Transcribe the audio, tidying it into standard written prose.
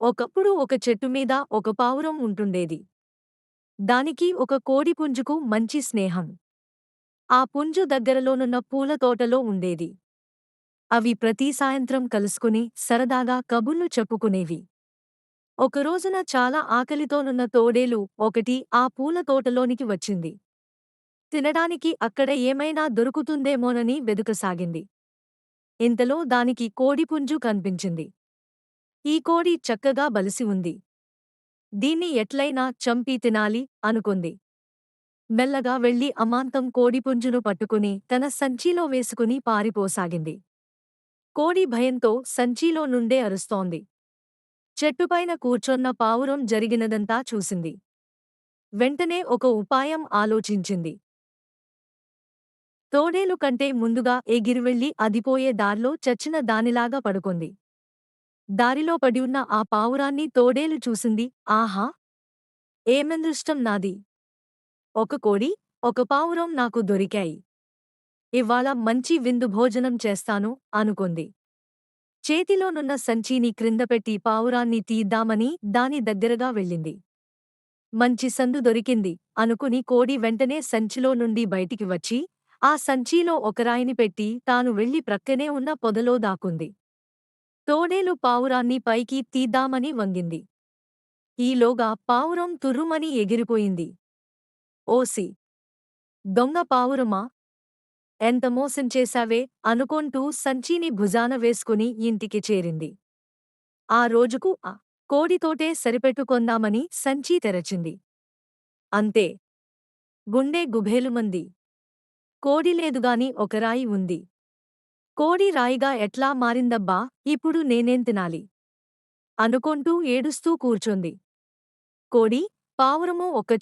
ఒకప్పుడు ఒక చెట్టు మీద ఒక పావురం ఉంటుండేది. దానికి ఒక కోడి పుంజుకు మంచి స్నేహం. ఆ పుంజు దగ్గరలోనున్న పూల తోటలో ఉండేది. అవి ప్రతి సాయంత్రం కలుసుకుని సరదాగా కబుర్లు చెప్పుకునేవి. ఒకరోజున చాలా ఆకలితోనున్న తోడేలు ఒకటి ఆ పూల తోటలోనికి వచ్చింది. తినడానికి అక్కడ ఏమైనా దొరుకుతుందేమోనని వెదుకసాగింది. ఇంతలో దానికి కోడిపుంజు కన్పించింది. ఈ కోడి చక్కగా బలిసి ఉంది. దీన్ని ఎట్లైనా చంపి తినాలి అనుకుంది. మెల్లగా వెళ్లి అమాంతం కోడిపుంజును పట్టుకుని తన సంచీలో వేసుకుని పారిపోసాగింది. కోడి భయంతో సంచీలో నుండే అరుస్తోంది. చెట్టుపైన కూర్చొన్న పావురం జరిగినదంతా చూసింది. వెంటనే ఒక ఉపాయం ఆలోచించింది. తోడేలు కంటే ముందుగా ఎగిరివెళ్లి అదిపోయే దార్లో చచ్చిన దానిలాగా పడుకుంది. దారిలో పడి ఉన్న ఆ పావురాన్ని తోడేలు చూసింది. ఆహా! ఏమదృష్టం నాది! ఒక కోడి, ఒక పావురం నాకు దొరికాయి. ఇవ్వాళ మంచి విందు భోజనం చేస్తాను అనుకుంది. చేతిలోనున్న సంచీని క్రిందపెట్టి పావురాన్ని తీద్దామని దాని దగ్గరగా వెళ్ళింది. మంచి సందు దొరికింది అనుకుని కోడి వెంటనే సంచిలో నుండి బయటికి వచ్చి, ఆ సంచీలో ఒక రాయిని పెట్టి తాను వెళ్లి ప్రక్కనే ఉన్న పొదలో దాక్కుంది. తోడేలు పావురాన్ని పైకి తీద్దామని వంగింది. ఈలోగా పావురం తుర్రుమని ఎగిరిపోయింది. ఓసి! దొంగ పావురమా! ఎంత మోసం చేశావే అనుకొంటూ సంచీని భుజాన వేసుకుని ఇంటికి చేరింది. ఆ రోజుకు ఆ కోడితోటే సరిపెట్టుకొందామని సంచీ తెరచింది. అంతే. గుండె గుభేలుమంది. కోడి లేదుగాని ఒక రాయి ఉంది. కోడి రాయిగా ఎట్లా మారిందబ్బా! ఇప్పుడు నేనేం తినాలి? అనుకొంటూ ఏడుస్తూ కూర్చుంది. కోడి, పావురమూ ఒక్క